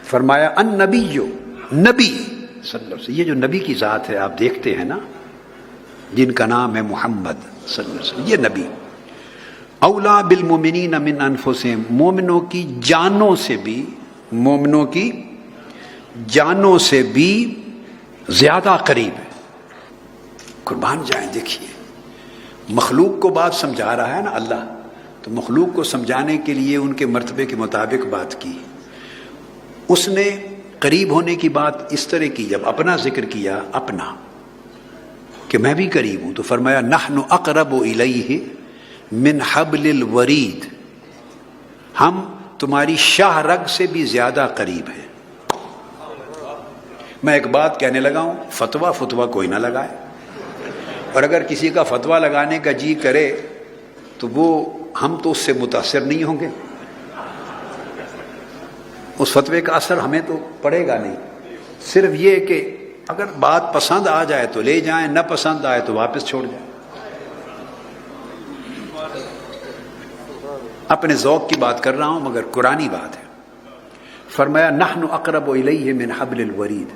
فرمایا النبی، نبی صلی اللہ علیہ وسلم، یہ جو نبی کی ذات ہے آپ دیکھتے ہیں نا، جن کا نام ہے محمد صلی اللہ علیہ وسلم، یہ نبی اولا بالمؤمنین من انفسہم، مومنوں کی جانوں سے بھی، مومنوں کی جانوں سے بھی زیادہ قریب ہے۔ قربان جائیں، دیکھیے مخلوق کو بات سمجھا رہا ہے نا اللہ، تو مخلوق کو سمجھانے کے لیے ان کے مرتبے کے مطابق بات کی۔ اس نے قریب ہونے کی بات اس طرح کی، جب اپنا ذکر کیا، اپنا کہ میں بھی قریب ہوں، تو فرمایا نحن اقرب الیہ من حبل الورید، ہم تمہاری شاہ رگ سے بھی زیادہ قریب ہیں۔ میں ایک بات کہنے لگا ہوں، فتویٰ کوئی نہ لگائے، اور اگر کسی کا فتویٰ لگانے کا جی کرے تو وہ ہم تو اس سے متاثر نہیں ہوں گے، اس فتوے کا اثر ہمیں تو پڑے گا نہیں، صرف یہ کہ اگر بات پسند آ جائے تو لے جائیں، نہ پسند آئے تو واپس چھوڑ جائیں۔ اپنے ذوق کی بات کر رہا ہوں مگر قرآنی بات ہے۔ فرمایا نحن اقرب الیہ من حبل الورید،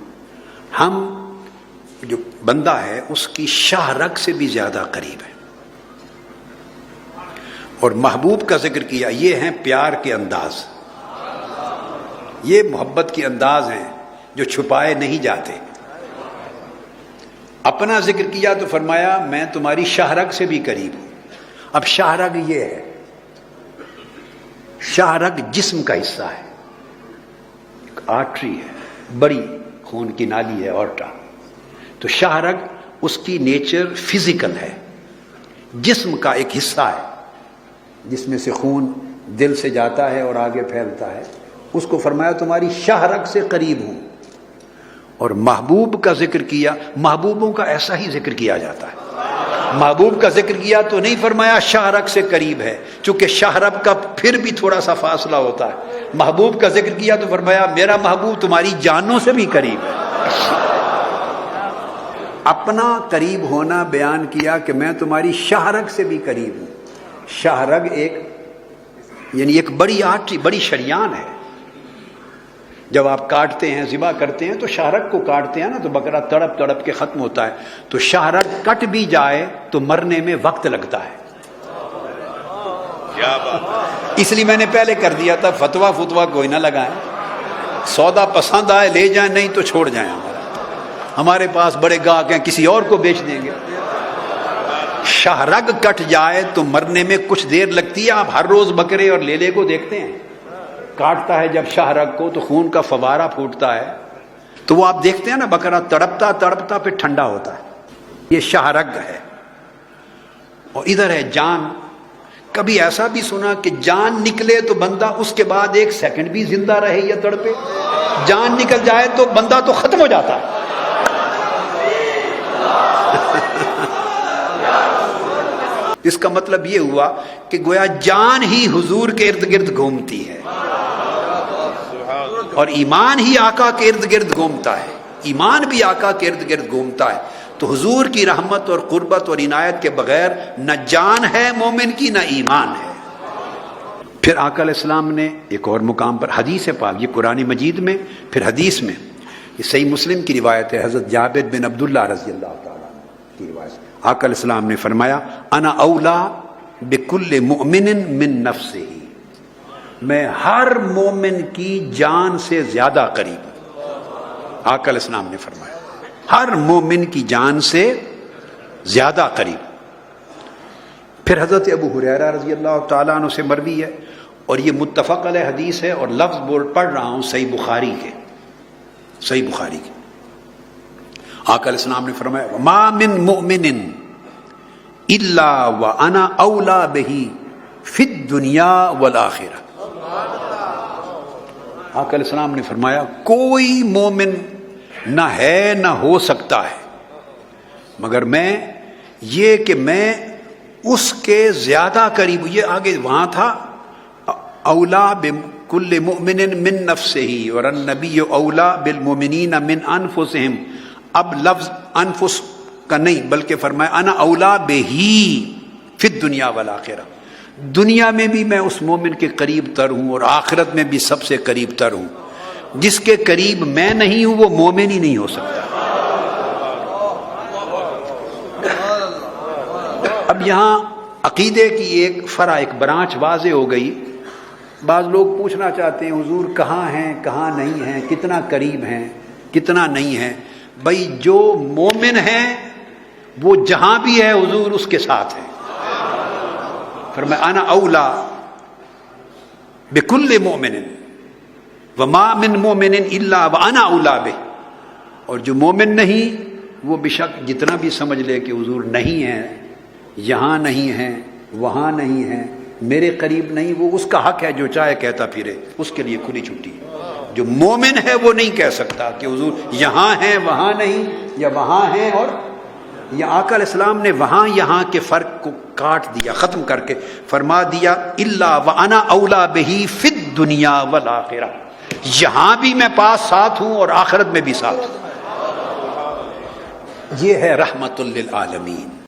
ہم جو بندہ ہے اس کی شاہ رگ سے بھی زیادہ قریب ہے۔ اور محبوب کا ذکر کیا، یہ ہیں پیار کے انداز، یہ محبت کے انداز ہیں جو چھپائے نہیں جاتے۔ اپنا ذکر کیا تو فرمایا میں تمہاری شاہ رگ سے بھی قریب ہوں۔ اب شاہ رگ یہ ہے، شاہ رگ جسم کا حصہ ہے، ایک آرٹری ہے، بڑی خون کی نالی ہے اورٹا، تو شاہ رگ اس کی نیچر فزیکل ہے، جسم کا ایک حصہ ہے، جس میں سے خون دل سے جاتا ہے اور آگے پھیلتا ہے، اس کو فرمایا تمہاری شاہ رگ سے قریب ہوں۔ اور محبوب کا ذکر کیا، محبوبوں کا ایسا ہی ذکر کیا جاتا ہے، محبوب کا ذکر کیا تو نہیں فرمایا شاہ رگ سے قریب ہے، چونکہ شاہ رگ کا پھر بھی تھوڑا سا فاصلہ ہوتا ہے۔ محبوب کا ذکر کیا تو فرمایا میرا محبوب تمہاری جانوں سے بھی قریب ہے۔ اپنا قریب ہونا بیان کیا کہ میں تمہاری شاہ رگ سے بھی قریب ہوں۔ شاہ رگ ایک یعنی ایک بڑی آرٹری، بڑی شریان ہے۔ جب آپ کاٹتے ہیں، ذبح کرتے ہیں تو شاہ رگ کو کاٹتے ہیں نا، تو بکرا تڑپ تڑپ کے ختم ہوتا ہے، تو شاہ رگ کٹ بھی جائے تو مرنے میں وقت لگتا ہے۔ کیا بات، اس لیے میں نے پہلے کر دیا تھا، فتویٰ کوئی نہ لگائیں، سودا پسند آئے لے جائیں، نہیں تو چھوڑ جائیں۔ ہمارے پاس بڑے گاہک ہیں، کسی اور کو بیچ دیں گے۔ شاہ رگ کٹ جائے تو مرنے میں کچھ دیر لگتی ہے۔ آپ ہر روز بکرے اور لیلے کو دیکھتے ہیں، کاٹتا ہے جب شاہ رگ کو تو خون کا فوارہ پھوٹتا ہے، تو وہ آپ دیکھتے ہیں نا، بکرا تڑپتا پھر ٹھنڈا ہوتا ہے، یہ شاہ رگ ہے۔ اور ادھر ہے جان۔ کبھی ایسا بھی سنا کہ جان نکلے تو بندہ اس کے بعد ایک سیکنڈ بھی زندہ رہے یا تڑپے؟ جان نکل جائے تو بندہ تو ختم ہو جاتا ہے۔ اس کا مطلب یہ ہوا کہ گویا جان ہی حضور کے ارد گرد گھومتی ہے، اور ایمان ہی آقا کے ارد گرد گھومتا ہے، ایمان بھی آقا کے ارد گرد گھومتا ہے۔ تو حضور کی رحمت اور قربت اور عنایت کے بغیر نہ جان ہے مومن کی، نہ ایمان ہے۔ پھر آقا علیہ السلام نے ایک اور مقام پر حدیث پاک، یہ قرآن مجید میں، پھر حدیث میں، یہ صحیح مسلم کی روایت ہے، حضرت جابر بن عبداللہ رضی اللہ تعالیٰ عنہ کی روایت۔ آقا علیہ السلام نے فرمایا انا اولا بکل مؤمن من نفسہ، میں ہر مومن کی جان سے زیادہ قریب ہوں۔ آقا علیہ السلام نے فرمایا ہر مومن کی جان سے زیادہ قریب۔ پھر حضرت ابو ہریرہ رضی اللہ تعالیٰ عنہ سے مروی ہے، اور یہ متفق علیہ حدیث ہے، اور لفظ پڑھ رہا ہوں صحیح بخاری کے، صحیح بخاری کے۔ آقا علیہ السلام نے فرمایا ما من مؤمن الا وانا اولا بہ فی الدنیا والآخرہ۔ آقا علیہ السلام نے فرمایا کوئی مومن نہ ہے نہ ہو سکتا ہے مگر میں یہ کہ میں اس کے زیادہ قریب ہوں۔ یہ آگے وہاں تھا اولا بکل مؤمن من نفسہ، اور النبی اولا بالمؤمنین من انفسہم۔ اب لفظ انفس کا نہیں بلکہ فرمایا انا اولا بہی فی الدنیا والآخرہ، دنیا میں بھی میں اس مومن کے قریب تر ہوں اور آخرت میں بھی سب سے قریب تر ہوں۔ جس کے قریب میں نہیں ہوں وہ مومن ہی نہیں ہو سکتا۔ اب یہاں عقیدے کی ایک فرع، ایک برانچ واضح ہو گئی۔ بعض لوگ پوچھنا چاہتے ہیں حضور کہاں ہیں کہاں نہیں ہیں، کتنا قریب ہیں کتنا نہیں ہیں۔ بھائی جو مومن ہیں وہ جہاں بھی ہے حضور اس کے ساتھ ہے۔ فرمایا انا اولا بکل مومن وما من مومن الا وانا اولا بہ، اور جو مومن نہیں وہ بشک جتنا بھی سمجھ لے کہ حضور نہیں ہے، یہاں نہیں ہے، وہاں نہیں ہے، میرے قریب نہیں، وہ اس کا حق ہے جو چاہے کہتا پھرے، اس کے لیے کھلی چھٹی ہے۔ جو مومن ہے وہ نہیں کہہ سکتا کہ حضور یہاں ہیں وہاں نہیں، یا وہاں ہیں اور یا آقا علیہ السلام نے وہاں یہاں کے فرق کو کاٹ دیا، ختم کر کے فرما دیا الا وانا اولا بہ فی الدنیا والآخرہ، یہاں بھی میں پاس ساتھ ہوں اور آخرت میں بھی ساتھ ہوں۔ یہ ہے رحمت للعالمین۔